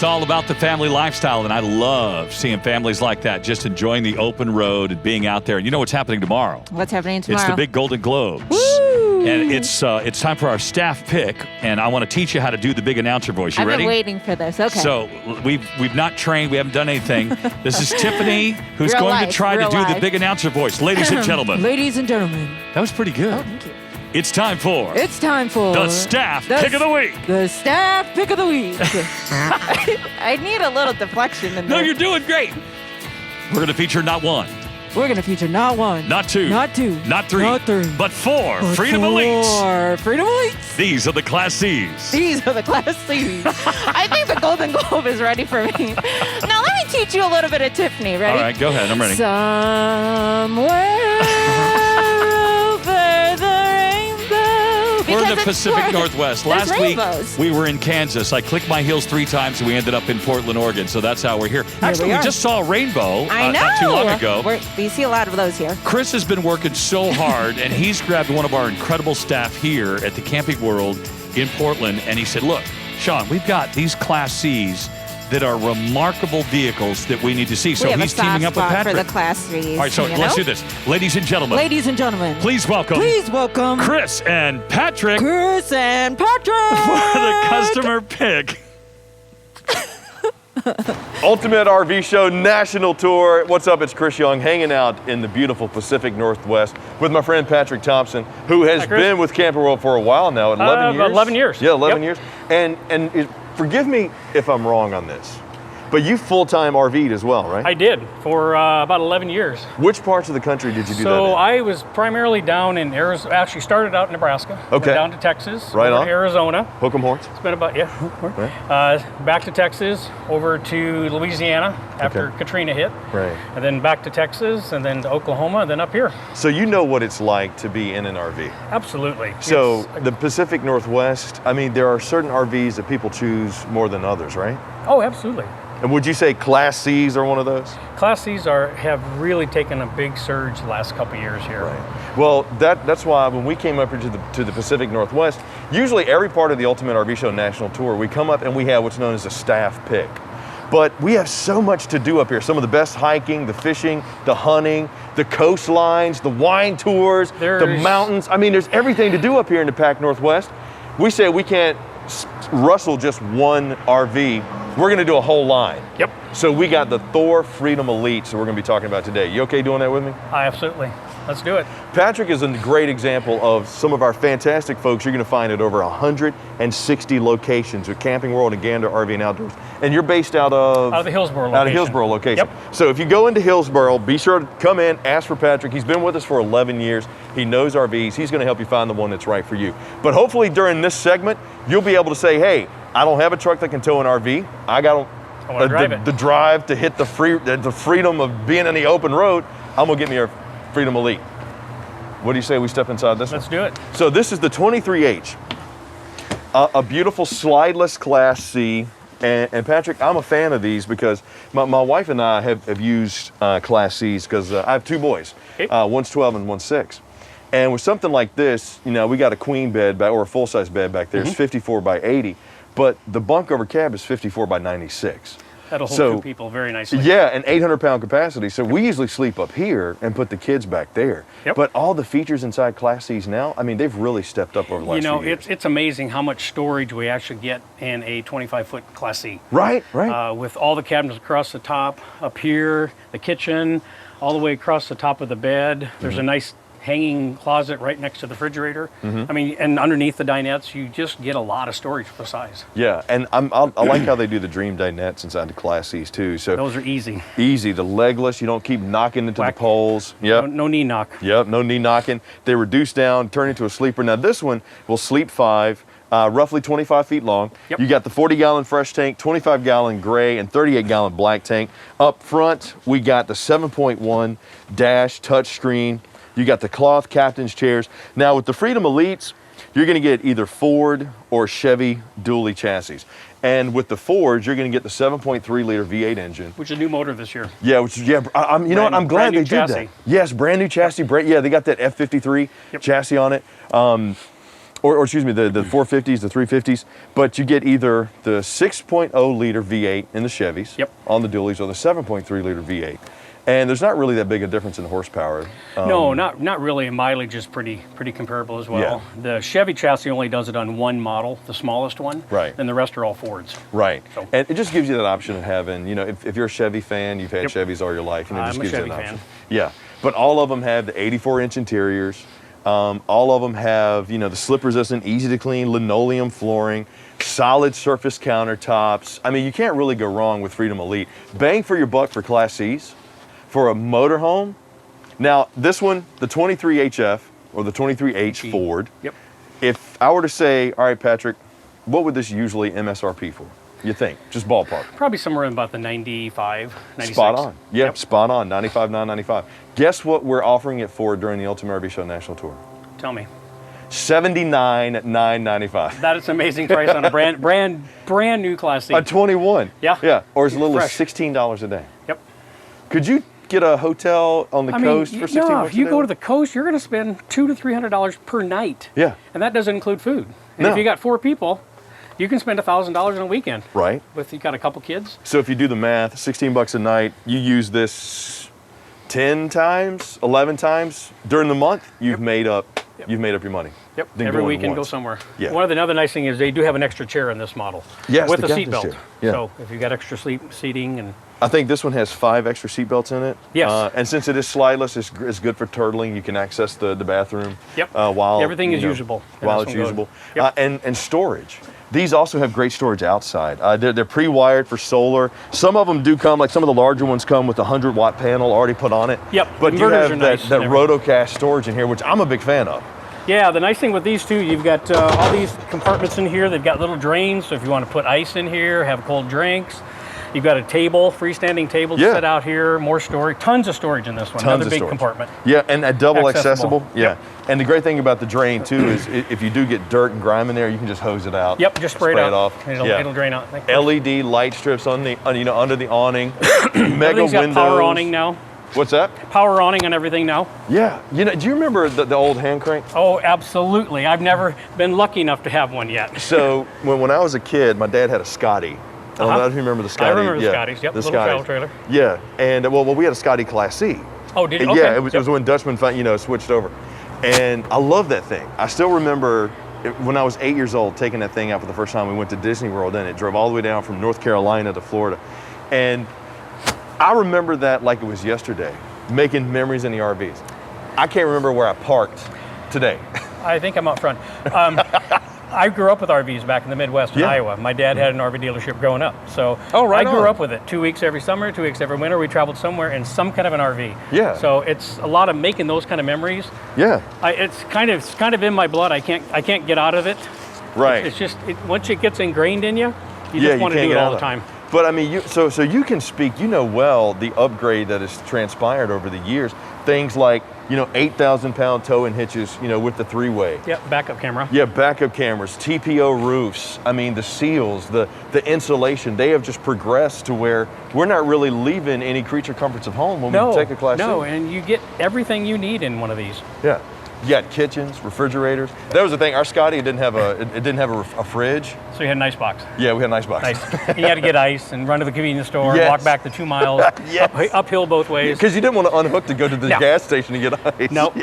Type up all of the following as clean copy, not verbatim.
It's all about the family lifestyle, and I love seeing families like that, just enjoying the open road and being out there. And you know what's happening tomorrow? What's happening tomorrow? It's the big Golden Globes. Woo! And it's time for our staff pick, and I want to teach you how to do the big announcer voice. You I've ready? been waiting for this. Okay. So we've not trained. We haven't done anything. This is Tiffany, who's Real going life, to try to real do the life. big announcer voice. Ladies and gentlemen. Ladies and gentlemen. That was pretty good. Oh, thank you. It's time for the staff pick of the week. The staff pick of the week. I need a little deflection in there. No, you're doing great. We're going to feature not one, We're going to feature not one. not two, Not two. not three, Not three. but four But Freedom Elites. four Freedom Elites. These are the Class C's. These are the Class C's. I think the Golden Globe is ready for me. Now let me teach you a little bit of Tiffany. Ready? All right, go ahead. I'm ready. Somewhere over the rainbow. We're in Because the it's Pacific where Northwest. there's Last rainbows. week, we were in Kansas. I clicked my heels 3 times, and we ended up in Portland, Oregon. So that's how we're here. Actually, we we are. just saw a rainbow I know. not too long ago. We see a lot of those here. Chris has been working so hard, and he's grabbed one of our incredible staff here at the Camping World in Portland, and he said, look, Sean, we've got these Class C's that are remarkable vehicles that we need to see. So we have he's a soft teaming up with spot Patrick. for the Class C's. All right, so let's do this. Ladies and gentlemen, Ladies and gentlemen, please welcome Chris and Patrick Chris and Patrick for the customer pick. Ultimate RV Show National Tour. What's up? It's Chris Young hanging out in the beautiful Pacific Northwest with my friend Patrick Thompson, who has been with Camping World for a while now, 11 years. 11 years. Yeah, 11 years. And forgive me if I'm wrong on this, but you full-time RV'd as well, right? I did for about 11 years. Which parts of the country did you do that So in? I was primarily down in Arizona. Actually started out in Nebraska. Okay. Went down to Texas. Right over on. to Arizona. Hook 'em horns? It's been about, back to Texas, over to Louisiana after Okay. Katrina hit. Right. And then back to Texas, and then to Oklahoma, and then up here. So you know what it's like to be in an RV. Absolutely. So It's- the Pacific Northwest, I mean, there are certain RVs that people choose more than others, right? Oh, absolutely. And would you say Class C's are one of those? Class C's have really taken a big surge the last couple of years here. Right. Well, that's why when we came up here to the Pacific Northwest, usually every part of the Ultimate RV Show National Tour, we come up and we have what's known as a staff pick. But we have so much to do up here. Some of the best hiking, the fishing, the hunting, the coastlines, the wine tours, the mountains. I mean, there's everything to do up here in the Pac Northwest. We say we can't rustle just one RV. We're going to do a whole line. Yep. So we got the Thor Freedom Elite, so we're going to be talking about today. You okay doing that with me? Absolutely. Let's do it. Patrick is a great example of some of our fantastic folks you're going to find at over 160 locations with Camping World and Gander RV and Outdoors. And you're based out of? Out of the Hillsboro location. Out of Hillsboro location. Yep. So if you go into Hillsboro, be sure to come in, ask for Patrick. He's been with us for 11 years. He knows RVs. He's going to help you find the one that's right for you. But hopefully during this segment, you'll be able to say, hey, I don't have a truck that can tow an RV. I got the drive to hit the freedom of being in the open road. I'm going to get me a Freedom Elite. What do you say we step inside this one? Let's do it. So this is the 23H, a beautiful slideless Class C. And Patrick, I'm a fan of these because my wife and I have used Class Cs because I have 2 boys. Okay. One's 12 and one's 6. And with something like this, you know, we got a queen bed back, or a full-size bed back there. It's 54 by 80, but the bunk over cab is 54 by 96. That'll hold 2 people very nicely. Yeah, an 800-pound capacity. So we usually sleep up here and put the kids back there. Yep. But all the features inside Class C's now, I mean, they've really stepped up over the last few years. It's amazing how much storage we actually get in a 25-foot Class C. Right, right. With all the cabinets across the top, up here, the kitchen, all the way across the top of the bed. There's a nice hanging closet right next to the refrigerator. I mean, and underneath the dinettes, you just get a lot of storage for the size. Yeah, and I like how they do the Dream dinettes inside the Class C's too. So those are easy. Easy, the legless. You don't keep knocking into the poles. Yep. No knee knock. Yep, no knee knocking. They reduce down, turn into a sleeper. Now this one will sleep 5. Roughly 25 feet long. Yep. You got the 40-gallon fresh tank, 25-gallon gray, and 38-gallon black tank. Up front, we got the 7.1 dash touchscreen. You got the cloth captain's chairs. Now with the Freedom Elites, you're going to get either Ford or Chevy dually chassis. And with the Fords, you're going to get the 7.3-liter V8 engine. Which is a new motor this year. Yeah, you know what? I'm glad they did that. Yes, brand new chassis. They got that F53 chassis on it. or excuse me, the 450s, the 350s, but you get either the 6.0 liter V8 in the Chevys on the dualies or the 7.3 liter V8. And there's not really that big a difference in horsepower. No, not really. Mileage is pretty comparable as well. Yeah. The Chevy chassis only does it on one model, the smallest one. Right. And the rest are all Fords. Right. So. And it just gives you that option of having, you know, if you're a Chevy fan, you've had Chevys all your life, and it just I'm a gives you Chevy an fan. option. Yeah. But all of them have the 84-inch interiors. All of them have, you know, the slip-resistant, easy-to-clean linoleum flooring, solid surface countertops. I mean, you can't really go wrong with Freedom Elite. Bang for your buck for Class Cs. For a motorhome, now this one, the 23HF or the 23H Ford, if I were to say, all right, Patrick, what would this usually MSRP for? You think, just ballpark? Probably somewhere in about the 95, 96. Spot on. Yep, spot on, 95,995. Guess what we're offering it for during the Ultimate RV Show National Tour? Tell me. $79,995. That is an amazing price on a brand new Class C. A 21. Yeah. Yeah, or as little Fresh. as $16 a day. Yep. Could you get a hotel on the coast for 16 bucks if you a day? go to the coast, you're going to spend $200 to $300 per night. Yeah. And that doesn't include food. And No. if you got 4 people, you can spend $1,000 on a weekend. Right. With you got a couple kids. So if you do the math, 16 bucks a night, you use this 10 times, 11 times during the month, you've made up your money. Yep. Then Every going weekend go once. somewhere. Yeah. One of the other nice thing is they do have an extra chair in this model. Yes, with the a captain's seatbelt. chair. Yeah. So if you got extra seating and I think this one has 5 extra seat belts in it. Yes. And since it is slideless, it's good for turtling. You can access the bathroom. Yep. While everything is you know, usable. While it's usable. And storage. These also have great storage outside. They're pre-wired for solar. Some of them do come, like some of the larger ones come with a 100-watt panel already put on it. Yep. But you Inverters have are nice that and Rotocast storage in here, which I'm a big fan of. Yeah, the nice thing with these too, you've got all these compartments in here. They've got little drains, so if you want to put ice in here, have cold drinks. You've got a table, freestanding table set out here, more storage, tons of storage in this one. Tons Another of big storage. compartment. Yeah, and a double accessible. Yeah. Yep. And the great thing about the drain too is if you do get dirt and grime in there, you can just hose it out. Yep, just spray it off. It'll drain out. LED light strips on the under the awning. Mega Everything's got windows. power awning now. What's that? Power awning on everything now. Yeah. You know, do you remember the old hand crank? Oh, absolutely. I've never been lucky enough to have one yet. So when I was a kid, my dad had a Scotty. I don't know if you remember the Scotty. I remember the Scotties. Yep, the little Scotties. travel trailer. Yeah, and well, we had a Scotty Class C. Oh, did you? Yeah, Okay. it was when Dutchman, switched over, and I love that thing. I still remember when I was 8 years old taking that thing out for the first time. We went to Disney World, and it drove all the way down from North Carolina to Florida, and I remember that like it was yesterday, making memories in the RVs. I can't remember where I parked today. I think I'm out front. I grew up with RVs back in the Midwest in Iowa. My dad had an RV dealership growing up. So I grew up with it. 2 weeks every summer, 2 weeks every winter. We traveled somewhere in some kind of an RV. Yeah. So it's a lot of making those kind of memories. Yeah. It's kind of in my blood. I can't get out of it. Right. It's just once it gets ingrained in you, you just want to do it all the time. But I mean, so you can speak, well, the upgrade that has transpired over the years. Things like, 8,000-pound towing hitches, with the 3-way. Yep, backup camera. Yeah, backup cameras, TPO roofs. I mean, the seals, the insulation, they have just progressed to where we're not really leaving any creature comforts of home when we take a Class C. No, and you get everything you need in one of these. Yeah. You got kitchens, refrigerators. That was the thing. Our Scotty didn't have a fridge. So you had an ice box. Yeah, we had an ice box. Nice. And you had to get ice and run to the convenience store, walk back the 2 miles, uphill both ways. Because you didn't want to unhook to go to the gas station to get ice. Nope.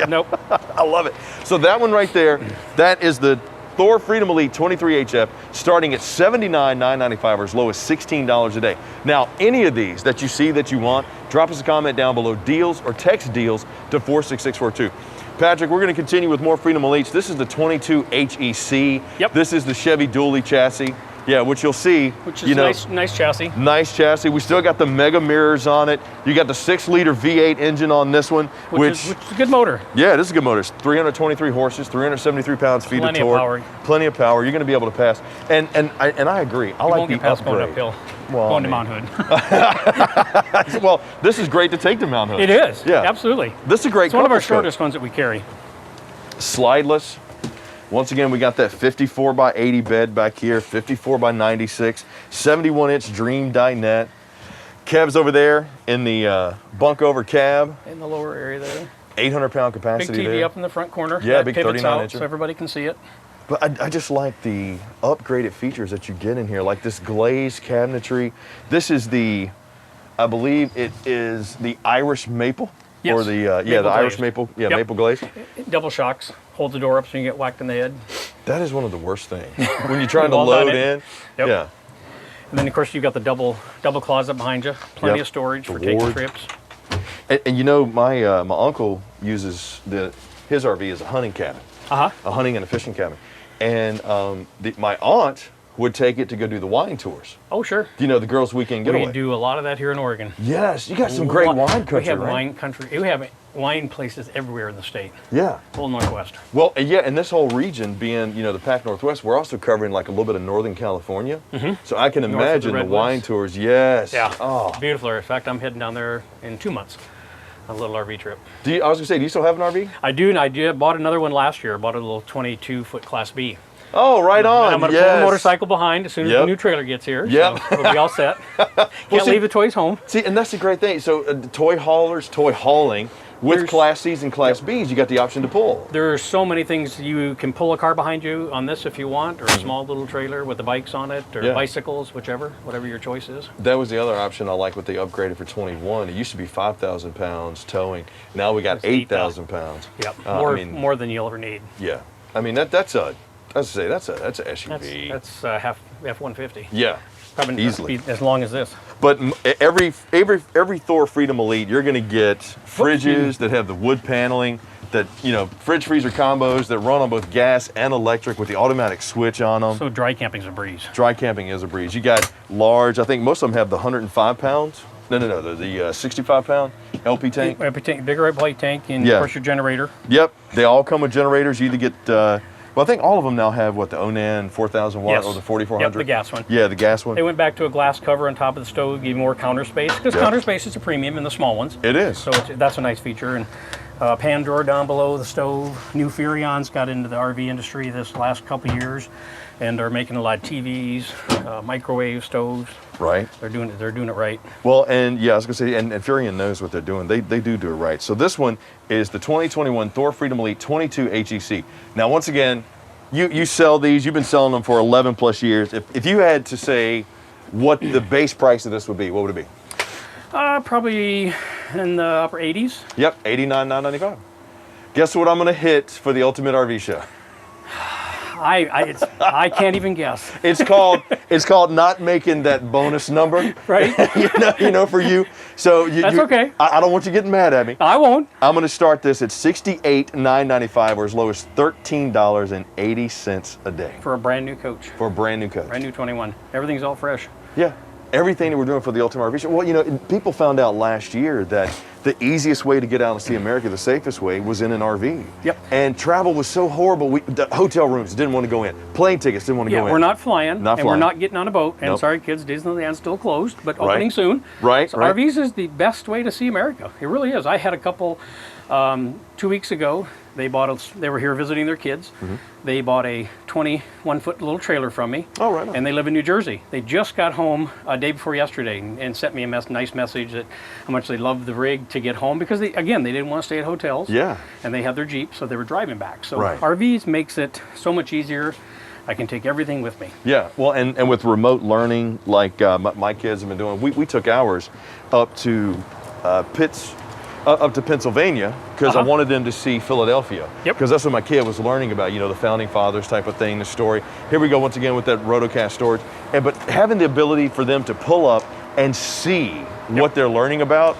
I love it. So that one right there, that is the Thor Freedom Elite 23HF, starting at $79,995 or as low as $16 a day. Now, any of these that you see that you want, drop us a comment down below, deals, or text deals to 46642. Patrick, we're going to continue with more Freedom Elites. This is the 22 HEC. Yep. This is the Chevy dually chassis. Yeah, which you'll see. Which is nice chassis. Nice chassis. We still got the mega mirrors on it. You got the 6-liter V8 engine on this one, which is a good motor. Yeah, this is a good motor. It's 323 horses, 373 pounds-feet of torque. Plenty of power. Plenty of power. You're going to be able to pass. And I agree. I like the upgrade. Going uphill. Well, going to Mount Hood. Well, this is great to take to Mount Hood. It is. Yeah, absolutely. This is a great. It's one of our couple shortest ones that we carry. Slideless. Once again, we got that 54 by 80 bed back here, 54 by 96, 71-inch Dream dinette. Kev's over there in the bunk over cab. In the lower area there. 800-pound capacity Big TV there. up in the front corner. Yeah, That big pivots 39 out incher. so everybody can see it. But I just like the upgraded features that you get in here, like this glazed cabinetry. This is I believe it is the Irish maple. Yes. Or the Maple Irish glazed. maple, Yep. maple glaze. Double shocks, hold the door up so you get whacked in the head. That is one of the worst things when you're trying to Well done, load eh? in. Yep. Yeah. And then of course you've got the double closet behind you, plenty Yep. of storage The for taking ward. trips. And you know, my uncle uses his RV as a hunting cabin, Uh-huh. a hunting and a fishing cabin, and my aunt would take it to go do the wine tours. Oh, sure. You know, the girls' weekend getaway. We do a lot of that here in Oregon. Yes, you got some great wine country, We have right? wine country. We have wine places everywhere in the state, Yeah. whole Northwest. Well, yeah, and this whole region being, the Pac Northwest, we're also covering like a little bit of Northern California. So I can North of the imagine the Redwoods. wine tours. Yes. Yeah, Oh. beautiful area. In fact, I'm heading down there in 2 months, a little RV trip. I was gonna say, do you still have an RV? I do, and I did. Bought another one last year. I bought a little 22-foot Class B. Oh, right on. And I'm going to pull the motorcycle behind as soon as Yep. the new trailer gets here. Yep. So we'll be all set. Can't see- leave the toys home. See, and that's the great thing. So, toy haulers, toy hauling, with There's- Class C's and Class B's, you got the option to pull. There are so many things. You can pull a car behind you on this if you want, or a small little trailer with the bikes on it, or Yeah. bicycles, whatever your choice is. That was the other option I like what they upgraded for 21. It used to be 5,000 pounds towing. Now we got It's 8,000 pounds. Yep, I more than you'll ever need. Yeah. I mean, that's a SUV. That's half F-150. Yeah. Probably not Easily. be as long as this. But every Thor Freedom Elite, you're going to get fridges that have the wood paneling, that fridge freezer combos that run on both gas and electric with the automatic switch on them. So dry camping's a breeze. Dry camping is a breeze. You got large. I think most of them have the 105 pounds. No, the 65 pound LP tank. Bigger white tank, and Yeah. of course your generator. Yep, they all come with generators. You either get. Well, I think all of them now have the Onan 4,000 watt Yes. or the 4,400. Yep, the gas one. Yeah, the gas one. They went back to a glass cover on top of the stove, give you more counter space, because Yep. counter space is a premium in the small ones. It is. So that's a nice feature. And pan drawer down below the stove. New Furion's got into the RV industry this last couple years, and are making a lot of TVs, microwave stoves. Right. They're doing it right. Well, and yeah, I was gonna say, and Furion knows what they're doing. They do it right. So this one is the 2021 Thor Freedom Elite 22 HEC. Now, once again, you sell these. You've been selling them for 11 plus years. If you had to say what the base price of this would be, what would it be? Probably in the upper 80s. Yep, $89,995. Guess what I'm gonna hit for the Ultimate RV Show? I can't even guess. It's called not making that bonus number. Right? For you. So That's okay. I don't want you getting mad at me. I won't. I'm going to start this at $68,995 or as low as $13.80 a day For a brand new coach. for a brand new coach. Brand new 21. Everything's all fresh. Yeah. Everything that we're doing for the Ultimate RV Show. Well, people found out last year that the easiest way to get out and see America, the safest way, was in an RV. Yep. And travel was so horrible. The hotel rooms didn't want to go in. Plane tickets didn't want to Yeah, go in. we're not flying, Not and we're flying. not getting on a boat. And Nope. sorry, kids, Disneyland's still closed, but Right. opening soon. Right, So right. RVs is the best way to see America. It really is. I had a couple 2 weeks ago. They were here visiting their kids. Mm-hmm. They bought a 21-foot little trailer from me. Oh, right on. And they live in New Jersey. They just got home a day before yesterday and sent me a nice message that how much they loved the rig to get home because they didn't want to stay at hotels. Yeah. And they had their Jeep, so they were driving back. So Right. RVs makes it so much easier. I can take everything with me. Yeah, well, and with remote learning, like my kids have been doing, we took ours up to up to Pennsylvania because I wanted them to see Philadelphia. Yep. Because that's what my kid was learning about, the founding fathers type of thing, the story. Here we go once again with that rotocast storage. But having the ability for them to pull up and see what they're learning about.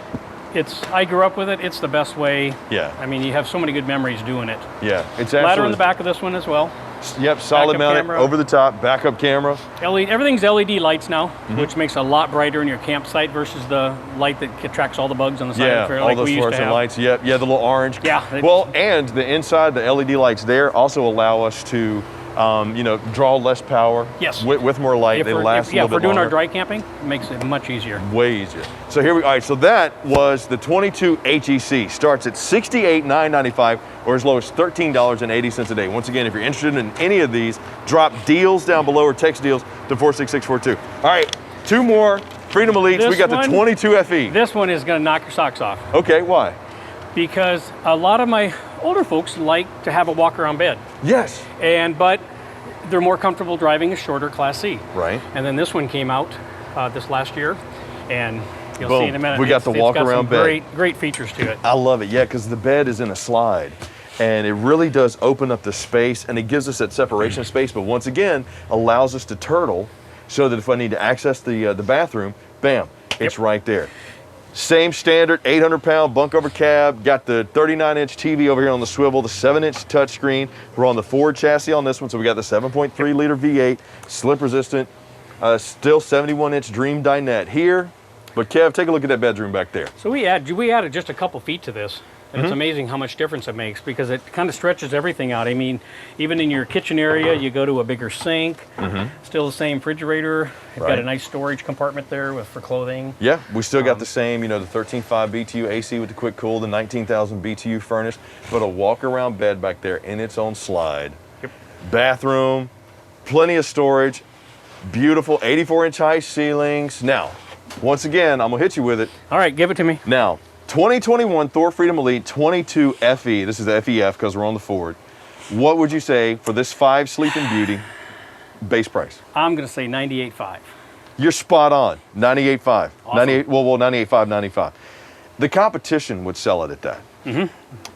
I grew up with it. It's the best way. Yeah. I mean, you have so many good memories doing it. Yeah, it's Ladder in absolutely. the back of this one as well. Yep, solid Backup mounted, camera. over the top, backup camera. Everything's LED lights now, Mm-hmm. which makes it a lot brighter in your campsite versus the light that tracks all the bugs on the side of the Yeah, trailer all like those we used to fluorescent have. lights. Yep, yeah, the little orange. Yeah. Well, and the inside, the LED lights there also allow us to, draw less power. Yes. With more light, they last a little if we're bit doing our longer. dry camping, it makes it much easier. Way easier. So all right, so that was the 22 HEC. Starts at $68,995 or as low as $13.80 a day. Once again, if you're interested in any of these, drop deals down below or text deals to 46642. All right, two more Freedom Elites. We This got the one- 22 FE. This one is going to knock your socks off Okay, why? because a lot of my older folks like to have a walk-around bed. Yes. But they're more comfortable driving a shorter Class C. Right. And then this one came out this last year, and you'll Boom. see in a minute. We got the it's got walk-around some bed. Great features to it. I love it, yeah, because the bed is in a slide. And it really does open up the space, and it gives us that separation space, but once again, allows us to turtle so that if I need to access the bathroom, bam, it's right there. Same standard 800-pound bunk over cab, got the 39-inch TV over here on the swivel, the 7-inch touchscreen. We're on the Ford chassis on this one, so we got the 7.3-liter V8, slip resistant, still 71-inch Dream dinette here. But Kev, take a look at that bedroom back there. So we added just a couple feet to this. And it's amazing how much difference it makes because it kind of stretches everything out. I mean, even in your kitchen area, you go to a bigger sink, still the same refrigerator. You've got a nice storage compartment there for clothing. Yeah, we still got the same, you know, the 13.5 BTU AC with the quick cool, the 19,000 BTU furnace, but a walk-around bed back there in its own slide. Yep. Bathroom, plenty of storage, beautiful 84-inch high ceilings. Now, once again, I'm gonna hit you with it. All right, give it to me. Now, 2021 Thor Freedom Elite 22 FE. This is the FEF because we're on the Ford. What would you say for this 5 Sleeping Beauty base price? I'm going to say $98,500. You're spot on. 98.5. Awesome. 98. Well, 98.5, 95. The competition would sell it at that.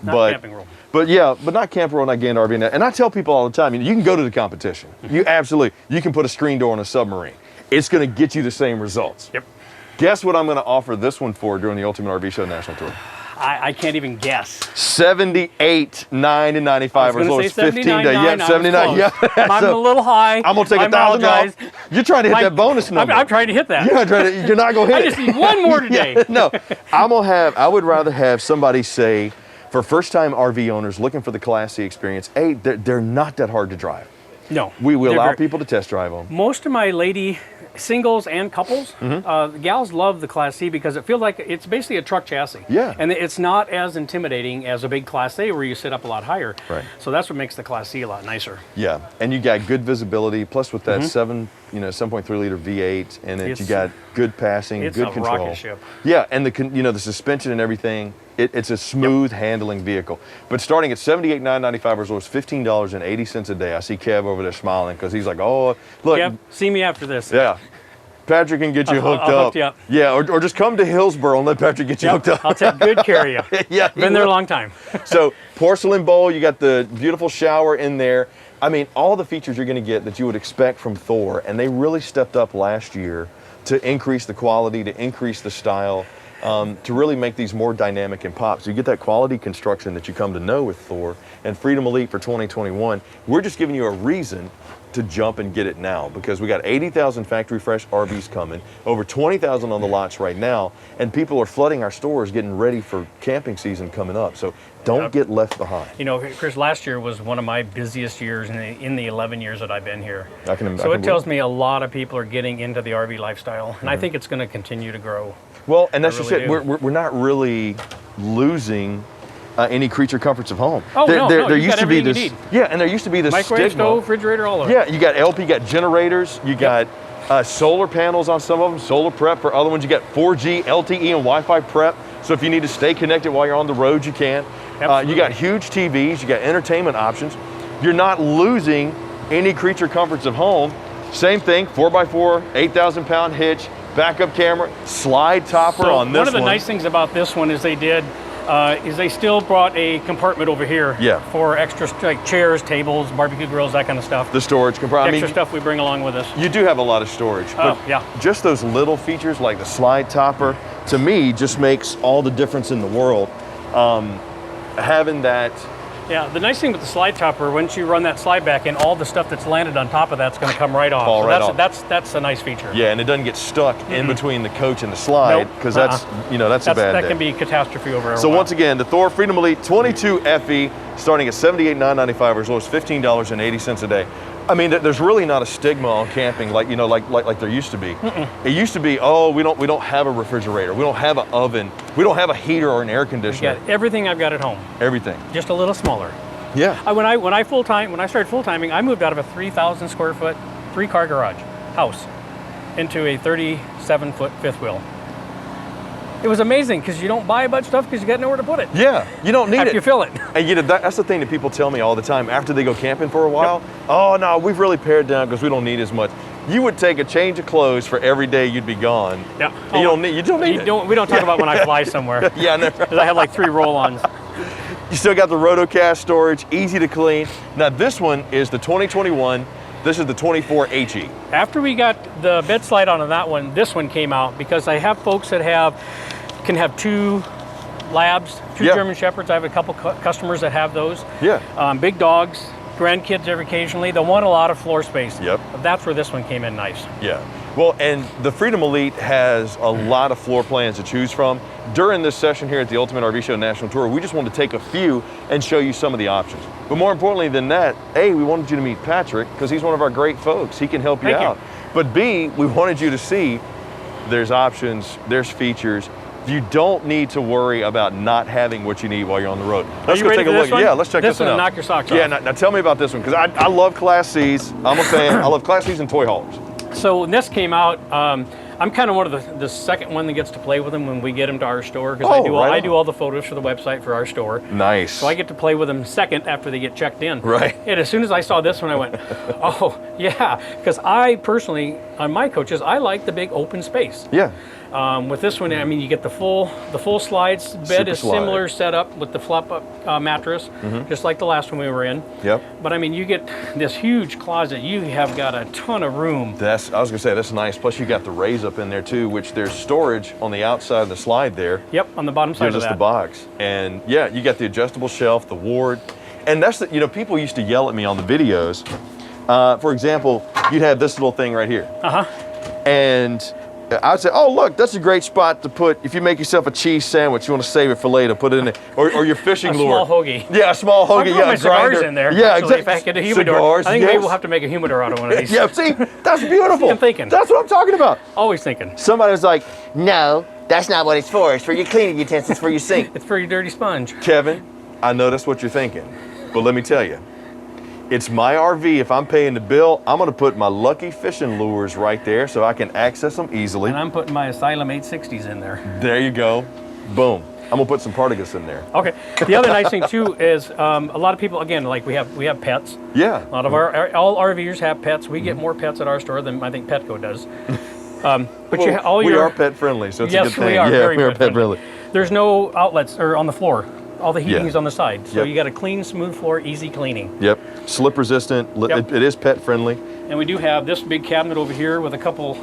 Not Camping World. But yeah, but not Camp World, not Gander RV. And I tell people all the time, you can go to the competition. You absolutely. You can put a screen door on a submarine. It's going to get you the same results. Yep. Guess what I'm going to offer this one for during the Ultimate RV Show National Tour? I can't even guess. $78,995 and 95 as low as 15 days. Yeah, 79. Yeah. I'm a little high. I'm gonna take I $1,000 off. apologize. You're trying to hit that bonus number. I'm trying to hit that. You're not gonna hit I it. just need one more today. Yeah, no, I would rather have somebody say, for first-time RV owners looking for the Class C experience, hey, they're not that hard to drive. No. We allow people to test drive them. Most of my lady singles and couples, gals love the Class C because it feels like it's basically a truck chassis. Yeah. And it's not as intimidating as a big Class A where you sit up a lot higher. Right. So that's what makes the Class C a lot nicer. Yeah, and you got good visibility, plus with that 7.3-liter V8 in it, you got good passing, It's good a control. rocket ship. Yeah, and the suspension and everything, it's a smooth handling vehicle. But starting at $78,995 as low as $15.80 a day. I see Kev over there smiling because he's like, oh, look. Yep. See me after this. Yeah. Patrick can get you hooked I'll up. hook you up. Yeah, or just come to Hillsboro and let Patrick get you hooked up. I'll take good care of you. Yeah, he Been there a will. long time. So porcelain bowl, you got the beautiful shower in there. I mean, all the features you're going to get that you would expect from Thor, and they really stepped up last year to increase the quality, to increase the style, to really make these more dynamic and pop. So you get that quality construction that you come to know with Thor. And Freedom Elite for 2021, we're just giving you a reason to jump and get it now because we got 80,000 factory fresh RVs coming, over 20,000 on the lots right now, and people are flooding our stores getting ready for camping season coming up. So don't get left behind. You know, Chris, last year was one of my busiest years in the 11 years that I've been here. So it tells me a lot of people are getting into the RV lifestyle, and I think it's going to continue to grow. Well, and that's just really it. We're not really losing any creature comforts of home. Oh, there, no, there, no, there you used got to be everything this, you need. yeah, and there used to be this Microwave, stigma. stove, refrigerator, all of it. Yeah, you got LP, you got generators, you got solar panels on some of them, solar prep for other ones. You got 4G, LTE, and Wi-Fi prep. So if you need to stay connected while you're on the road, you can. You got huge TVs, you got entertainment options. You're not losing any creature comforts of home. Same thing, 4x4, 8,000-pound hitch, backup camera, slide topper on this one. One of the nice things about this one is they still brought a compartment over here for extra like chairs, tables, barbecue grills, that kind of stuff. The storage compartment. Extra stuff we bring along with us. You do have a lot of storage. But just those little features like the slide topper, to me, just makes all the difference in the world. Having that. Yeah, the nice thing with the slide topper, once you run that slide back in, all the stuff that's landed on top of that's going to come right off. Fall right off. That's a nice feature. Yeah, and it doesn't get stuck in between the coach and the slide because that's a bad That day. can be a catastrophe over. So once again, the Thor Freedom Elite 22 FE starting at $78,995 as low as $15.80 a day. I mean, there's really not a stigma on camping like there used to be. It used to be, oh, we don't have a refrigerator, we don't have an oven, we don't have a heater or an air conditioner. Got everything I've got at home. Everything. Just a little smaller. Yeah. When I started full timing, I moved out of a 3,000 square foot, 3-car garage house into a 37-foot fifth wheel. It was amazing because you don't buy a bunch of stuff because you got nowhere to put it. Yeah, you don't need After it. you fill it. And you know, that's the thing that people tell me all the time after they go camping for a while. Oh no, we've really pared down because we don't need as much. You would take a change of clothes for every day you'd be gone. Yeah. And you don't need it. We don't talk about when I fly somewhere. Yeah, never. Because I have like 3 roll-ons. You still got the rotocast storage, easy to clean. Now this one is the 2021. This is the 24 HE. After we got the bed slide on that one, this one came out because I have folks that can have 2 labs, 2 Yeah. German Shepherds. I have a couple customers that have those. Yeah. Big dogs, grandkids occasionally. They want a lot of floor space. Yep. That's where this one came in nice. Yeah. Well, and the Freedom Elite has a lot of floor plans to choose from. During this session here at the Ultimate RV Show National Tour, we just wanted to take a few and show you some of the options. But more importantly than that, A, we wanted you to meet Patrick because he's one of our great folks. He can help you Thank you. out. But B, we wanted you to see there's options, there's features. You don't need to worry about not having what you need while you're on the road. Let's you go ready take a for look. this one? Yeah, let's check this one will out. knock your socks Yeah, off. now tell me about this one because I love Class C's. I'm a fan. I love Class C's and toy haulers. So when this came out, I'm kind of one of the second one that gets to play with them when we get them to our store because I do all the photos for the website for our store. Nice. So I get to play with them second after they get checked in. Right. And as soon as I saw this one, I went, oh yeah, because I personally, on my coaches, I like the big open space. Yeah. With this one, I mean, you get the full slides. Bed Super is slide. similar setup with the flop up mattress, just like the last one we were in. Yep. But I mean, you get this huge closet. You have got a ton of room. I was gonna say that's nice. Plus you got the raise up in there too, which there's storage on the outside of the slide there. Yep, on the bottom side Gives of us that. the box. And yeah, you got the adjustable shelf, the ward. And that's the, people used to yell at me on the videos. For example, you'd have this little thing right here. And I'd say, oh, look, that's a great spot to put, if you make yourself a cheese sandwich, you want to save it for later, put it in there. Or your fishing lure. A small hoagie. Yeah, a small I'll hoagie. put my cigars in there. Yeah, actually, exactly. If I get a humidor. Cigars, I think maybe yes. we'll have to make a humidor out of one of these. Yeah, see, that's beautiful. I'm thinking. That's what I'm talking about. Always thinking. Somebody was like, No, that's not what it's for. It's for your cleaning utensils for your sink. It's for your dirty sponge. Kevin, I know that's what you're thinking, but let me tell you, it's my RV. If I'm paying the bill, I'm gonna put my Lucky fishing lures right there so I can access them easily. And I'm putting my Asylum 860s in there. There you go. Boom. I'm gonna put some Partagas in there. Okay. The other nice thing too is a lot of people, again, like we have pets. Yeah. A lot of all RVers have pets. We get more pets at our store than I think Petco does. But Well, we are pet friendly, so it's a good Yes, thing. we are. Yeah, Very we are pet pet friendly. friendly. There's no outlets or on the floor. All the heating Yeah. is on the side. So Yep. you got a clean, smooth floor, easy cleaning. Yep. Slip resistant. Yep. It is pet friendly. And we do have this big cabinet over here with a couple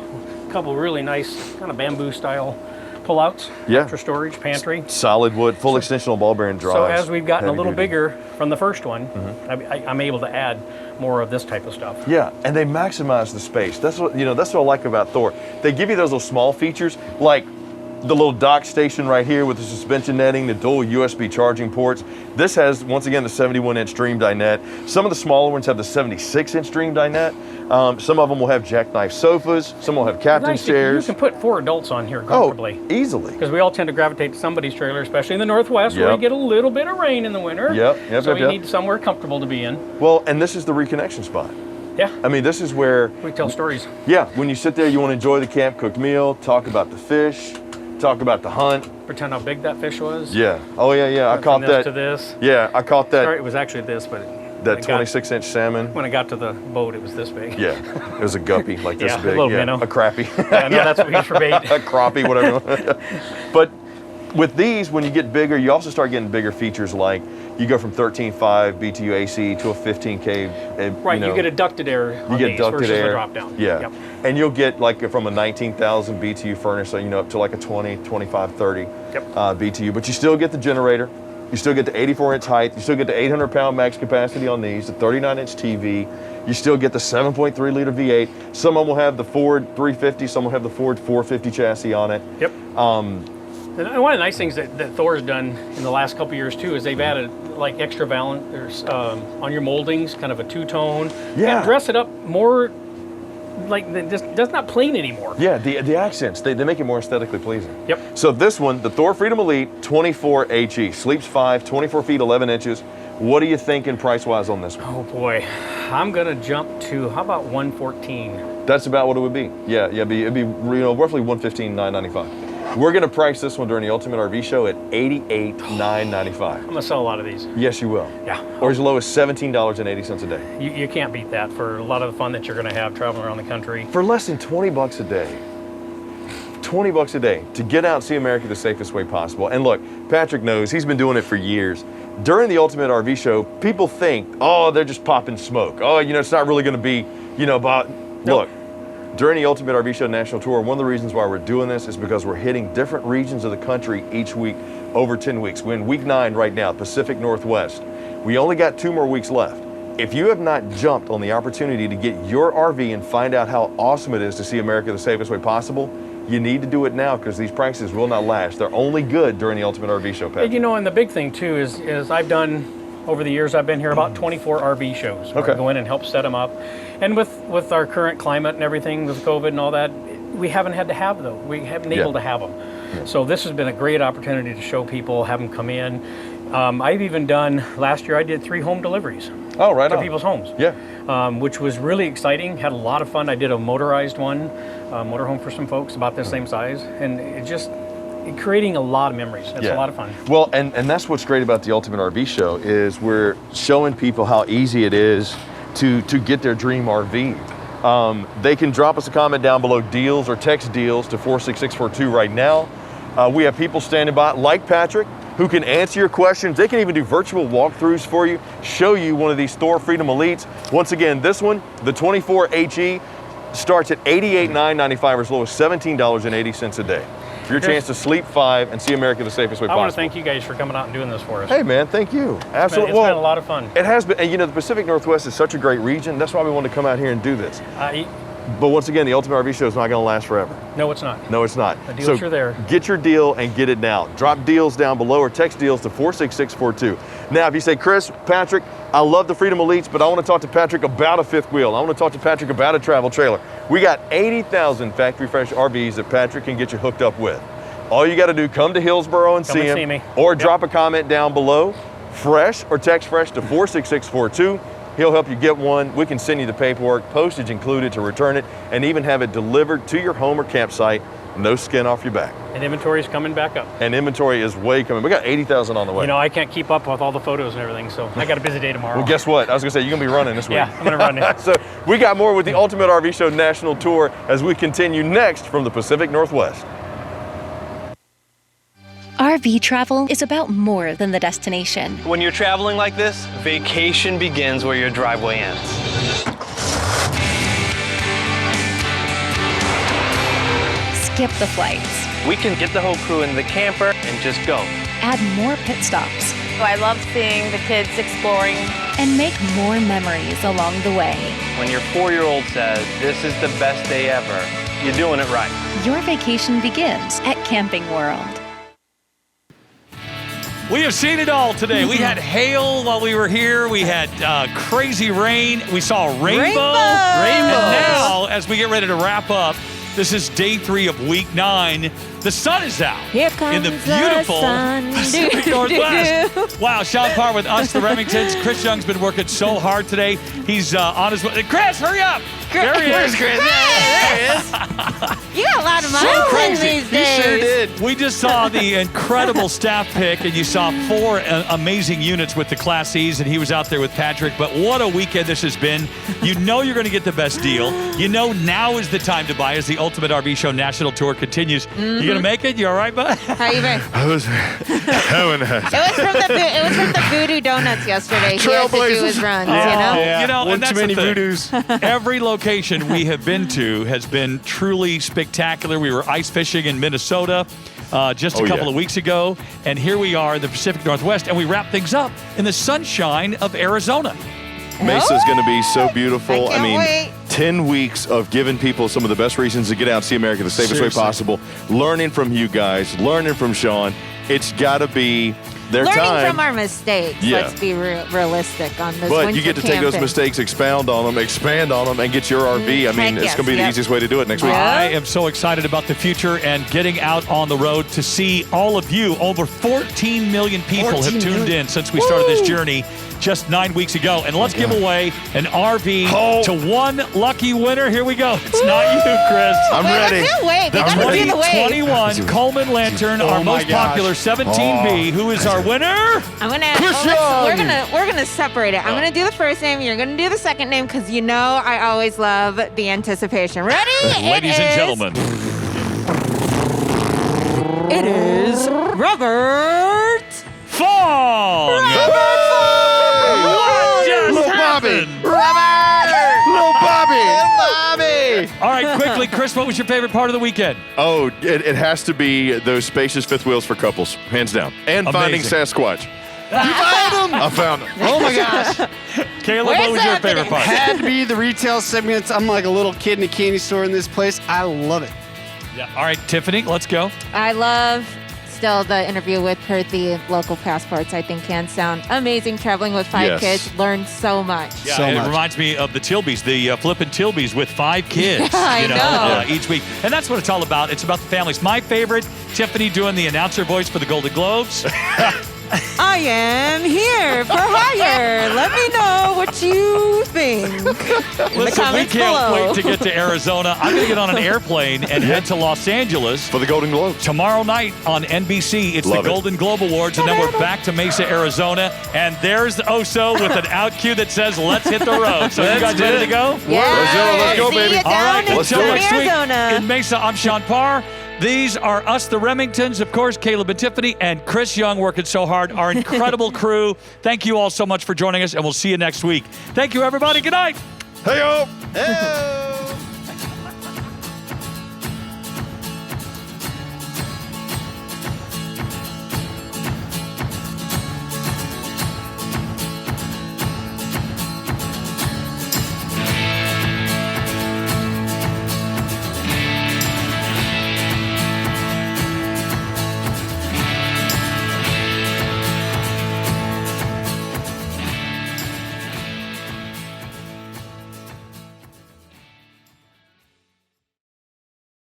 really nice kind of bamboo style pullouts Yeah. for storage, pantry. Solid wood, full extensional ball bearing drives. So as we've gotten a heavy little duty. bigger from the first one, I'm able to add more of this type of stuff. Yeah, and they maximize the space. That's what That's what I like about Thor. They give you those little small features, like the little dock station right here with the suspension netting, the dual USB charging ports. This has, once again, the 71-inch Stream dinette. Some of the smaller ones have the 76-inch Stream dinette. Some of them will have jackknife sofas. Some will have captain's Nice, chairs. you can put 4 adults on here comfortably. Oh, easily. Because we all tend to gravitate to somebody's trailer, especially in the Northwest, where Yep. we get a little bit of rain in the winter. Yep, So yep, you yep. need somewhere comfortable to be in. Well, and this is the reconnection spot. Yeah, I mean, this is where, we tell stories. yeah, when you sit there, you want to enjoy the camp cooked meal, talk about the fish, talk about the hunt. Pretend how big that fish was. Yeah. Oh, yeah. I Went caught from this that. to this. Yeah, I caught that. Sorry, it was actually this, but That when I got- 26-inch salmon. when I got to the boat, it was this big. Yeah, it was a guppy like this Yeah, a big. little minnow. A crappie. I know that's what we use for bait. A crappie, whatever. But with these, when you get bigger, you also start getting bigger features like you go from 13.5 BTU AC to a 15K. Right, you get a ducted air you on get these ducted versus air. the drop down. Yeah. Yep. And you'll get like from a 19,000 BTU furnace, so up to like a 20, 25, 30 Yep. BTU. But you still get the generator. You still get the 84-inch height. You still get the 800-pound max capacity on these, the 39-inch TV. You still get the 7.3-liter V8. Some of them will have the Ford 350. Some will have the Ford 450 chassis on it. Yep. And one of the nice things that Thor's done in the last couple of years too is they've added like extra valent. There's on your moldings, kind of a two-tone. Yeah. And dress it up more like that's not plain anymore. Yeah, the accents, they make it more aesthetically pleasing. Yep. So this one, the Thor Freedom Elite 24 HE, sleeps 5, 24 feet, 11 inches. What are you thinking price-wise on this one? Oh boy, I'm gonna jump to how about 114? That's about what it would be. Yeah, it'd be roughly $115,995. We're going to price this one during the Ultimate RV Show at $88,995. I'm gonna sell a lot of these. Yes, you will. Yeah. Or as low as $17.80 a day. You can't beat that for a lot of the fun that you're gonna have traveling around the country. For less than 20 bucks a day. 20 bucks a day to get out and see America the safest way possible. And look, Patrick knows, he's been doing it for years. During the Ultimate RV Show, people think, oh, they're just popping smoke. Oh, it's not really gonna be, about, look, during the Ultimate RV Show National Tour, one of the reasons why we're doing this is because we're hitting different regions of the country each week, over 10 weeks. We're in week 9 right now, Pacific Northwest. We only got 2 more weeks left. If you have not jumped on the opportunity to get your RV and find out how awesome it is to see America the safest way possible, you need to do it now because these prices will not last. They're only good during the Ultimate RV Show, Patrick. And and the big thing too is I've done, over the years I've been here, about 24 RV shows. Where I go in and help set them up. And with our current climate and everything, with COVID and all that, we haven't had to have them. We haven't been able to have them. Yeah. So this has been a great opportunity to show people, have them come in. I've even done, last year I did 3 home deliveries. Oh, right to people's homes. Yeah. Which was really exciting. Had a lot of fun. I did a motorized one, motorhome for some folks about the same size, and creating a lot of memories. It's a lot of fun. Well, and that's what's great about the Ultimate RV Show is we're showing people how easy it is to get their dream RV. They can drop us a comment down below, deals, or text deals to 46642 right now. We have people standing by like Patrick who can answer your questions. They can even do virtual walkthroughs for you, show you one of these Thor Freedom Elites. Once again, this one, the 24 HE, starts at $88,995 or as low as $17.80 a day. Your chance to sleep 5 and see America the safest way possible. I want to thank you guys for coming out and doing this for us. Hey man, thank you. Absolutely. It's been a lot of fun. It has been, and the Pacific Northwest is such a great region. That's why we wanted to come out here and do this. But once again, the Ultimate RV Show is not going to last forever. No, it's not. No, it's not. The deals are there. Get your deal and get it now. Drop deals down below or text deals to 46642. Now, if you say, Chris, Patrick, I love the Freedom Elites, but I want to talk to Patrick about a fifth wheel. I want to talk to Patrick about a travel trailer. We got 80,000 factory fresh RVs that Patrick can get you hooked up with. All you got to do, come to Hillsboro and see him, or drop a comment down below, fresh, or text fresh to 46642. He'll help you get one. We can send you the paperwork, postage included to return it, and even have it delivered to your home or campsite. No skin off your back. And inventory is coming back up. And inventory is way coming. We got 80,000 on the way. I can't keep up with all the photos and everything, so I got a busy day tomorrow. Well, guess what? I was going to say, you're going to be running this week. Yeah, I'm going to run it. So we got more with the Ultimate RV Show National Tour as we continue next from the Pacific Northwest. RV travel is about more than the destination. When you're traveling like this, vacation begins where your driveway ends. Skip the flights. We can get the whole crew in the camper and just go. Add more pit stops. I love seeing the kids exploring. And make more memories along the way. When your 4-year-old says, this is the best day ever, you're doing it right. Your vacation begins at Camping World. We have seen it all today. We had hail while we were here. We had crazy rain. We saw a rainbow. And now, as we get ready to wrap up, this is day 3 of week 9. The sun is out. Here comes in the beautiful Pacific Northwest. Wow, Sean Parr with us, the Remingtons. Chris Young's been working so hard today. He's on his way. Chris, hurry up. There he is. Chris? There he is. You got a lot of money these days. You sure did. We just saw the incredible staff pick, and you saw 4 amazing units with the Class Cs, and he was out there with Patrick. But what a weekend this has been. You know you're going to get the best deal. You know now is the time to buy as the Ultimate RV Show National Tour continues. You going to make it? You all right, bud? How you been? I was having It was from the Voodoo Donuts yesterday. He had to do his runs, Yeah. One and too many voodoos. voodoos. Every location we have been to has been truly spectacular. We were ice fishing in Minnesota just a couple of weeks ago, and here we are in the Pacific Northwest, and we wrap things up in the sunshine of Arizona. Mesa's going to be so beautiful. I can't wait. 10 weeks of giving people some of the best reasons to get out and see America the safest way possible. Learning from you guys, learning from Sean. It's got to be their Learning time. from our mistakes. Yeah. Let's be realistic on this. But you winter get to take those camping. mistakes, expound on them, expand on them, and get your RV. I mean, Heck it's going to be the yes, easiest way to do it next week. Yeah. I am so excited about the future and getting out on the road to see all of you. Over 14 million people have tuned in since we started this journey just 9 weeks ago. And let's give away an RV to one lucky winner. Here we go. It's not you, Chris. I'm ready. I can't wait. They I'm gotta ready. do the wave. 2021 Coleman Lantern, our most popular 17B. Who is our winner? I'm gonna. Chris We're gonna separate it. I'm gonna do the first name. You're gonna do the second name because you know I always love the anticipation. Ready? Ladies and gentlemen. It is Robert. Fong! What just happened? Little Bobby. All right, quickly, Chris, what was your favorite part of the weekend? Oh, it has to be those spacious fifth wheels for couples, hands down. And finding Amazing. Sasquatch. You found him? I found him. Oh my gosh. Caleb, Where's what was your that favorite thing? part? Had to be the retail segments. I'm like a little kid in a candy store in this place. I love it. Yeah. All right, Tiffany, let's go. I love still the interview with her, the local passports. I think hands down amazing. Traveling with 5 Yes. kids, learned so much. Yeah, So it much. reminds me of the Tilbys, the flippin' Tilbys with 5 kids. I know. Each week. And that's what it's all about. It's about the families. My favorite, Tiffany doing the announcer voice for the Golden Globes. I am here for hire. Let me know what you think. In the Listen, we comments can't below. wait to get to Arizona. I'm going to get on an airplane and head to Los Angeles. For the Golden Globes. Tomorrow night on NBC, it's Love the it. Golden Globe Awards, and then we're back to Mesa, Arizona. And there's Oso with an out cue that says, let's hit the road. So you guys ready to go? Yeah, Let's go, see baby. you All down right, in let's until do it. next week Arizona. in Mesa, I'm Sean Parr. These are us, the Remingtons, of course, Caleb and Tiffany, and Chris Young working so hard, our incredible crew. Thank you all so much for joining us, and we'll see you next week. Thank you, everybody. Good night. Hey-o. Hey.